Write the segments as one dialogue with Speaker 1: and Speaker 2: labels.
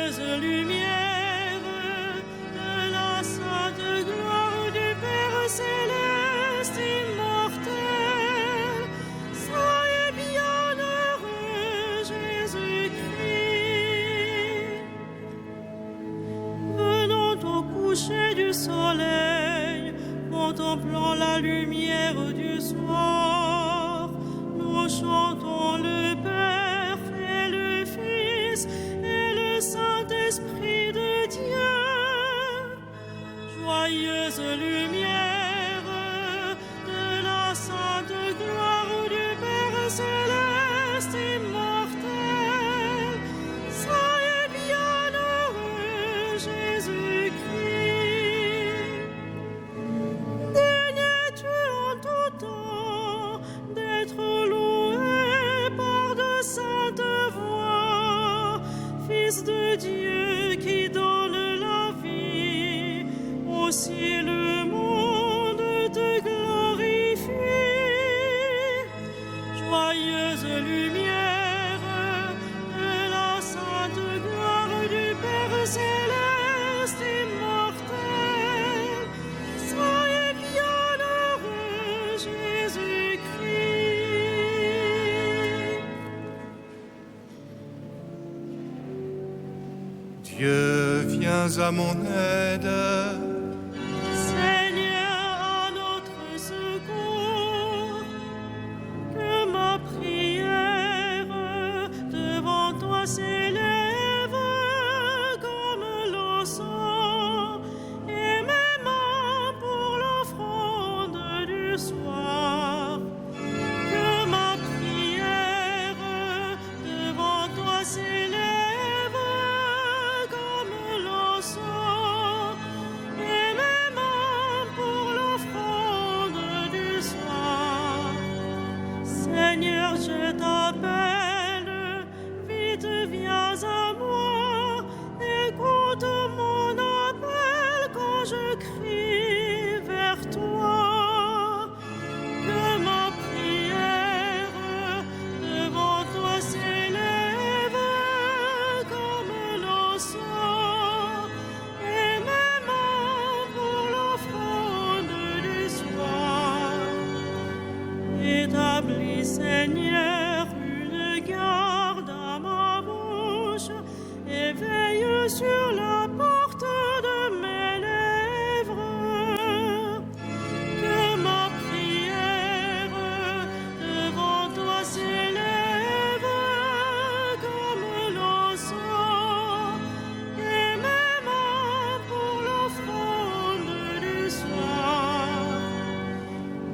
Speaker 1: Joyeuse lumière de la sainte gloire du Père céleste immortel, saint et bienheureux Jésus-Christ. Venant au coucher du soleil, contemplant la lumière du soir, nous chantons le Père et le Fils et le Saint-Esprit de Dieu. Joyeuse lumière de la sainte gloire du Père céleste immortel, saint et bienheureux Jésus-Christ. Daignes-tu en tout temps d'être loué par de saintes voix, Fils de Dieu qui donne la vie, aussi le monde te glorifie. Joyeuse lumière de la sainte gloire du Père céleste immortel, saint et bienheureux Jésus-Christ.
Speaker 2: Dieu, viens à mon aide.
Speaker 1: Seigneur, à notre secours, que ma prière devant toi s'élève comme l'encens, et mes mains pour l'offrande du soir. Que ma prière devant toi s'élève comme l'encens, et mes mains pour l'offrande du soir. Seigneur, je t'appelle, vite viens à moi, écoute mon appel quand je crie vers toi. Que ma prière devant toi s'élève comme l'encens, et mes mains pour l'offrande du soir. Établis, Seigneur, une garde à ma bouche, et veille sur la porte de mes lèvres. Que ma prière devant toi s'élève comme l'encens, et mes mains pour l'offrande du soir.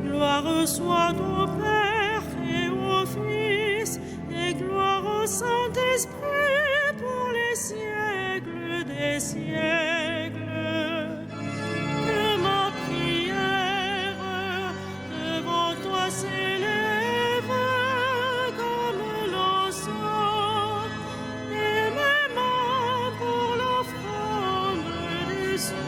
Speaker 1: Gloire soit au Père et au Fils, et gloire au Saint-Esprit pour les siècles des siècles. Que ma prière devant toi s'élève comme l'encens, et mes mains pour l'offrande du soir.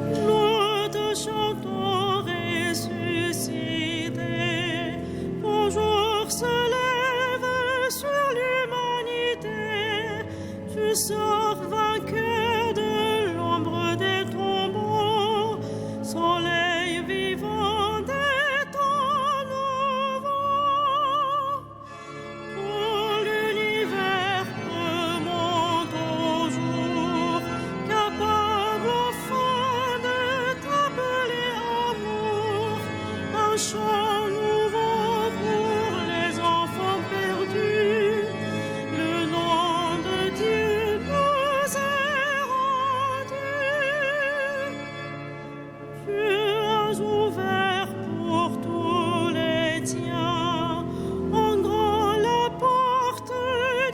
Speaker 1: Nous te chantons ressuscité, ton jour se lève sur l'humanité. Tu sors vainqueur de l'ombre des tombeaux, soleil vivant des temps nouveaux. Pour l'univers remonte au jour, capable enfin de t'appeler amour. Un chant nouveau pour les enfants perdus, le nom de Dieu nous est rendu. Tu as ouvert pour tous les tiens en grand la porte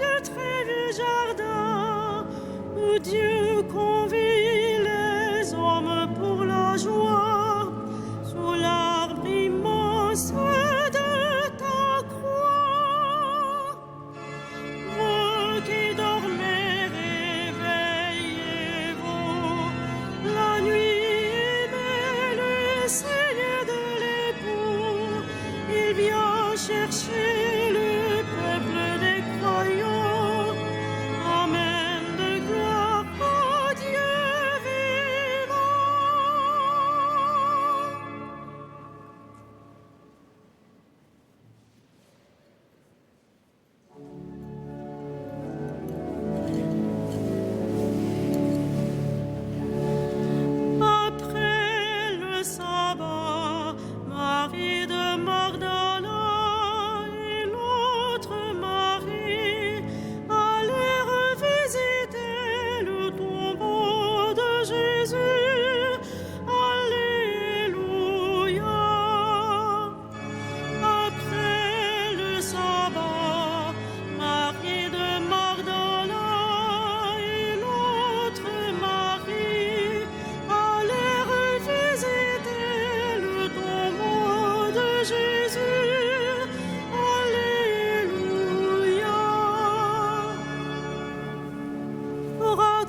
Speaker 1: du très vieux jardin, où Dieu convie les hommes pour la joie, sous l'arbre immense de ta croix. Vous qui dormez, réveillez-vous, la nuit aimait le Seigneur de l'époux.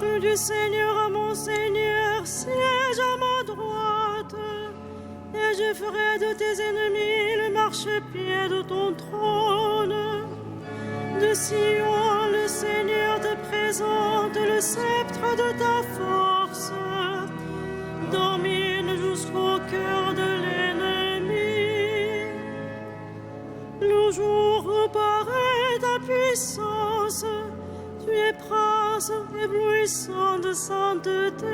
Speaker 1: oracle du Seigneur à mon Seigneur, siège à ma droite, et je ferai de tes ennemis le marchepied de ton trône. De Sion, le Seigneur te présente le sceptre de ta force, domine jusqu'au cœur de l'ennemi. Le jour où paraît ta puissance, tu es prince éblouissant de sainteté,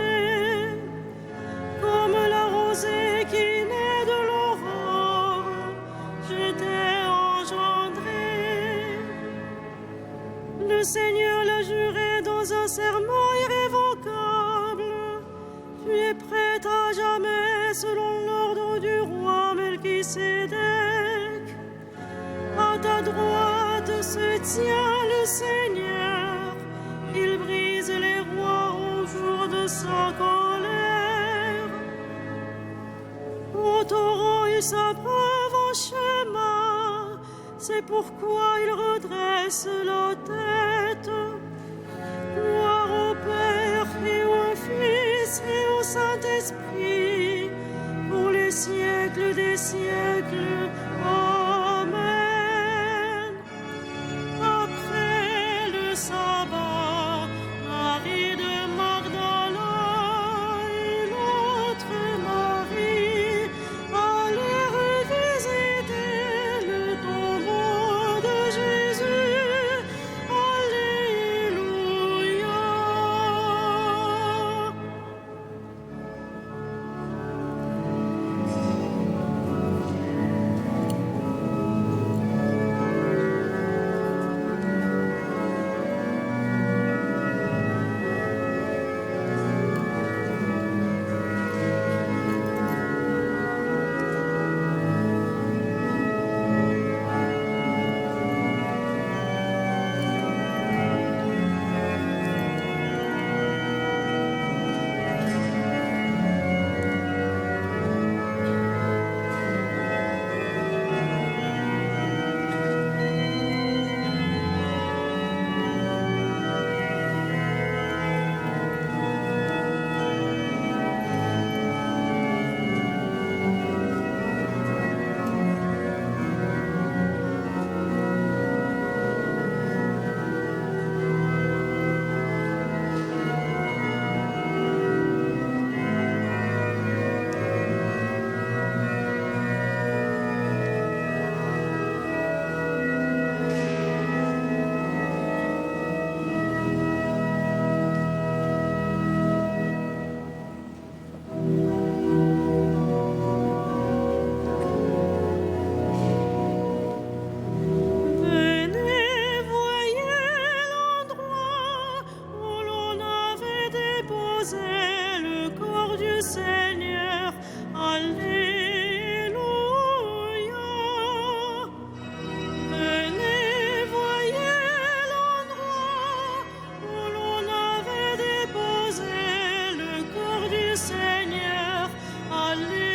Speaker 1: comme la rosée qui naît de l'aurore, je t'ai engendré. Le Seigneur l'a juré dans un serment irrévocable, tu es prête à jamais selon l'ordre du roi Melchisédek. À ta droite se tient le Seigneur, il brise les rois au jour de sa colère. Au torrent il s'abreuve en chemin, c'est pourquoi il redresse la tête. Gloire au Père et au Fils et au Saint-Esprit, pour les siècles des siècles. Amen. Après le sabbat, Marie de Magdala et l'autre Marie allèrent revisiter le tombeau de Jésus. Alléluia. Venez, voyez l'endroit où l'on avait déposé le corps du Seigneur. Alléluia. Venez, voyez l'endroit où l'on avait déposé le corps du Seigneur. Alléluia.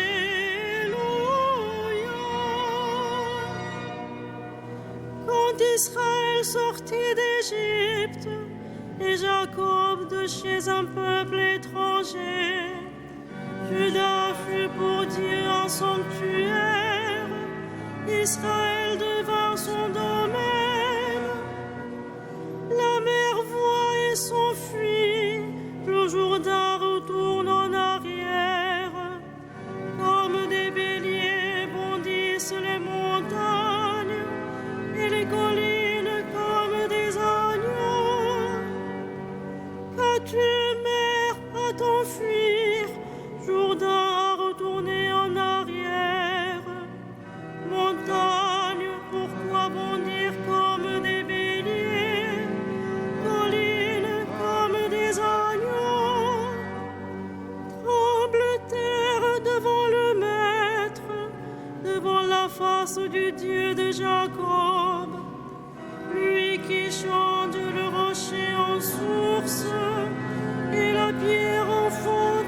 Speaker 1: Quand Israël sortit d'Égypte et Jacob de chez un peuple étranger, Juda fut pour Dieu un sanctuaire, Israël devint son domaine. La mer voit et s'enfuit, le Jourdain retourne en arrière. Comme des béliers bondissent les montagnes, et les collines comme des agneaux. Qu'as-tu, mer, à t'enfuir, Jourdain à retourner en arrière? Montagne, pourquoi bondir comme des béliers? Collines comme des agneaux. Tremble terre devant le Maître, devant la face du Dieu de Jacob, lui qui change le rocher en source et la pierre en fond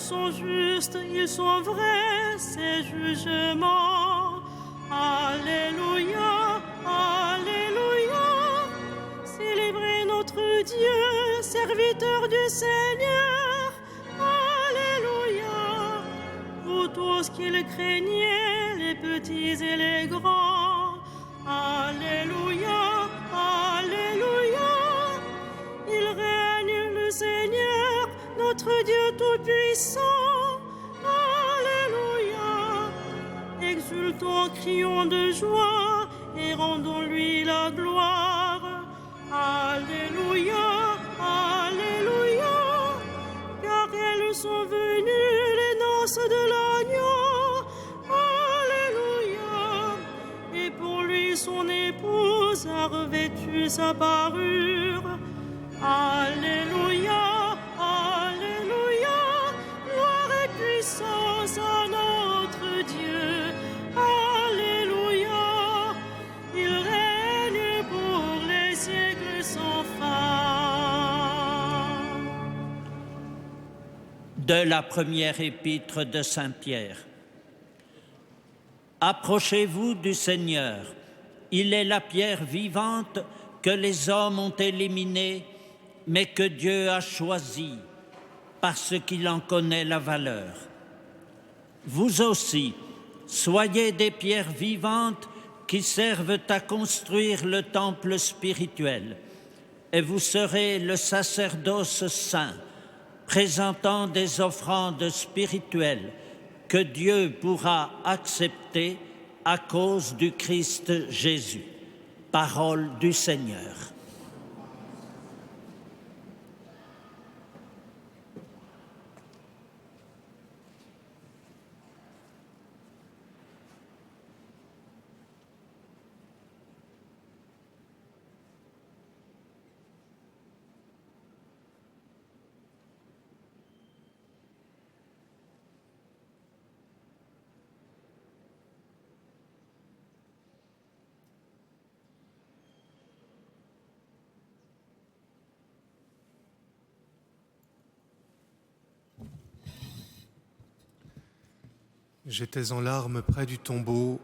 Speaker 1: sont justes, ils sont vrais, ces jugements. Alléluia, Alléluia. Célébrez notre Dieu, serviteur du Seigneur. Alléluia. Vous tous qui le craignez, les petits et les grands. Alléluia, Alléluia. Il règne le Seigneur, notre Dieu tout-puissant. Alléluia. Exultons, crions de joie et rendons-lui la gloire. Alléluia, Alléluia. Car elles sont venues les noces de l'agneau. Alléluia. Et pour lui son épouse a revêtu sa parure. Alléluia, Alléluia. Gloire et puissance à notre Dieu. Alléluia. Il règne pour les siècles sans fin.
Speaker 3: De la première épître de Saint Pierre. Approchez-vous du Seigneur. Il est la pierre vivante que les hommes ont éliminée, mais que Dieu a choisie parce qu'il en connaît la valeur. Vous aussi, soyez des pierres vivantes qui servent à construire le temple spirituel, et vous serez le sacerdoce saint, présentant des offrandes spirituelles que Dieu pourra accepter à cause du Christ Jésus. Parole du Seigneur.
Speaker 2: J'étais en larmes près du tombeau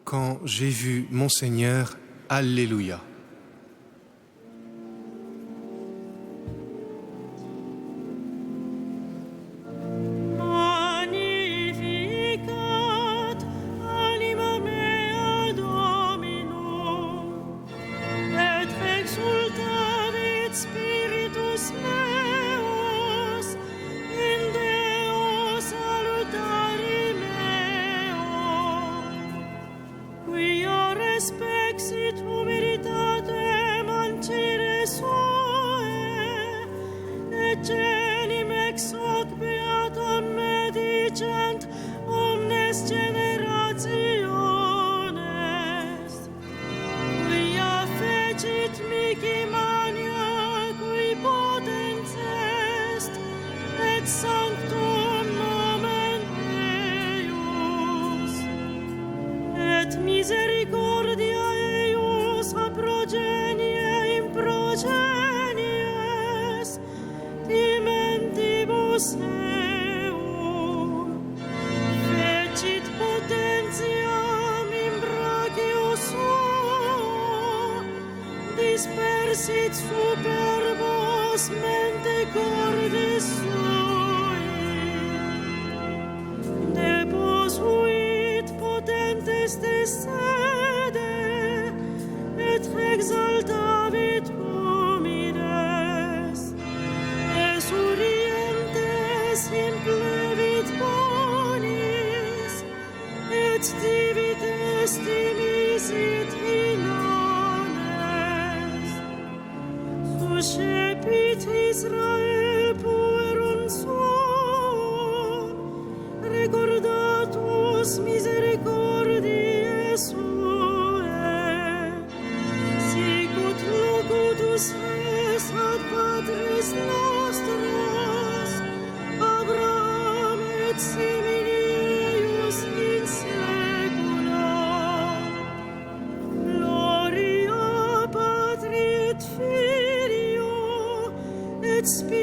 Speaker 2: quand j'ai vu mon Seigneur. Alléluia.
Speaker 1: Spexit humilitate mancire suae, et genim ex hoc beatam me dicent omnes generationes. Quia fecit mihi mania, qui potens est, et sanctum nomen eius, et misericordia eius a progenie in progenies, dimentibus eum. Fecit potentiam in brachius suo, dispersit superbos mente cordis sui. Deposuit potentes de sede, et exaltavit humides, esurientes implevit bonis, et divit estimisit inanes. Suscepit Israel puerum suo, recordatus misericordiae suae, sicut locutus es ad Patris nostros, Abraham et semini eius in saecula. Gloria Patri et Filio et Spiritus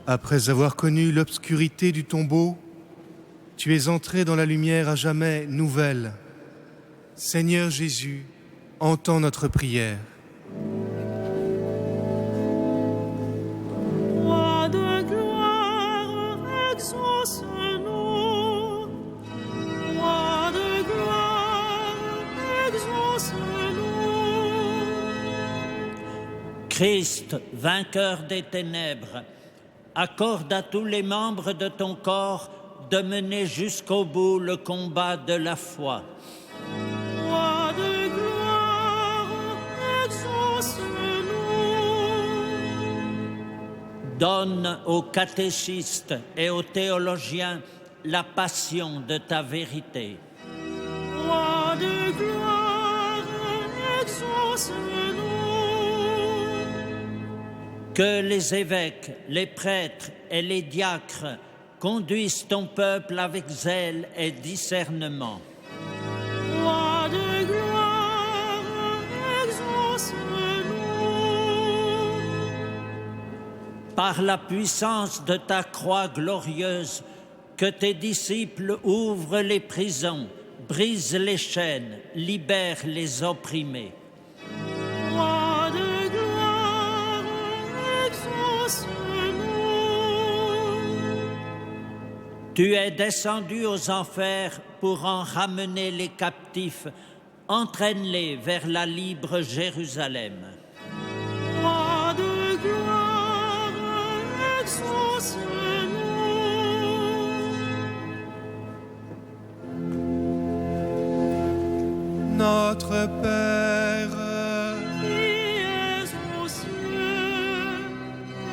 Speaker 2: Après avoir connu l'obscurité du tombeau, tu es entré dans la lumière à jamais nouvelle. Seigneur Jésus, entends notre prière.
Speaker 1: Roi de gloire, exauce-nous. Roi de gloire, exauce-nous.
Speaker 3: Christ, vainqueur des ténèbres, accorde à tous les membres de ton corps de mener jusqu'au bout le combat de la foi.
Speaker 1: Roi de gloire, exauce-nous.
Speaker 3: Donne aux catéchistes et aux théologiens la passion de ta vérité.
Speaker 1: Roi de gloire, exauce-nous.
Speaker 3: Que les évêques, les prêtres et les diacres conduisent ton peuple avec zèle et discernement.
Speaker 1: Roi de gloire, exauce-nous.
Speaker 3: Par la puissance de ta croix glorieuse, que tes disciples ouvrent les prisons, brisent les chaînes, libèrent les opprimés.
Speaker 1: Roi de gloire, exauce-nous.
Speaker 3: Tu es descendu aux enfers pour en ramener les captifs. Entraîne-les vers la libre Jérusalem.
Speaker 1: Roi de gloire, exauce-nous.
Speaker 2: Notre Père,
Speaker 1: Qui es aux cieux,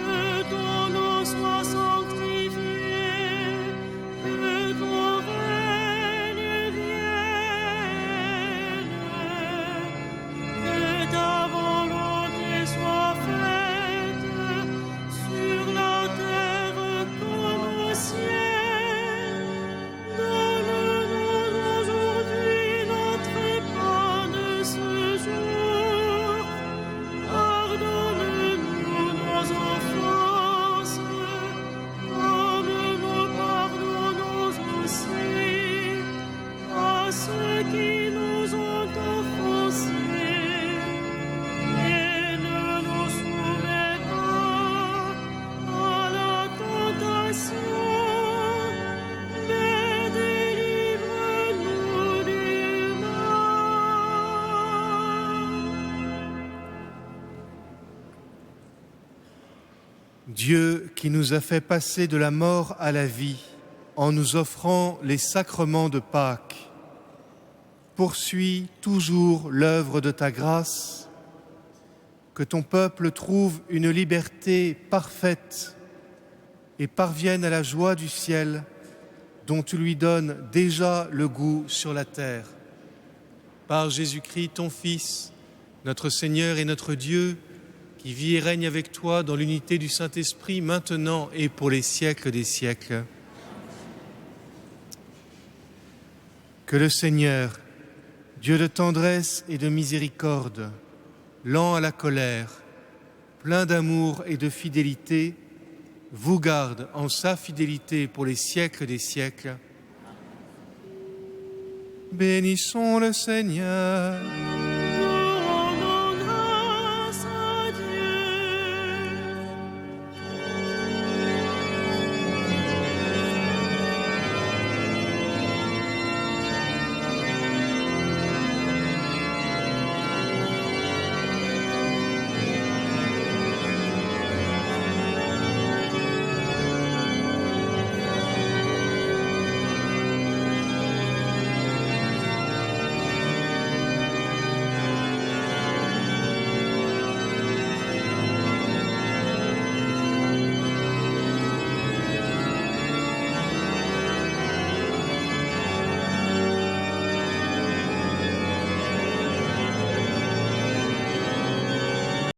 Speaker 1: que ton nom soit sanctifié, que ton règne vienne, que ta volonté soit faite sur la terre comme au ciel. Donne-nous aujourd'hui notre pain de ce jour. Pardonne-nous nos offenses, comme nous pardonnons aussi à ceux qui nous ont offensés. Et ne nous soumets pas à la tentation, mais délivre-nous du mal.
Speaker 2: Dieu qui nous a fait passer de la mort à la vie en nous offrant les sacrements de Pâques, poursuis toujours l'œuvre de ta grâce, que ton peuple trouve une liberté parfaite et parvienne à la joie du ciel dont tu lui donnes déjà le goût sur la terre. Par Jésus-Christ, ton Fils, notre Seigneur et notre Dieu, qui vit et règne avec toi dans l'unité du Saint-Esprit, maintenant et pour les siècles des siècles. Que le Seigneur, Dieu de tendresse et de miséricorde, lent à la colère, plein d'amour et de fidélité, vous garde en sa fidélité pour les siècles des siècles. Bénissons le Seigneur.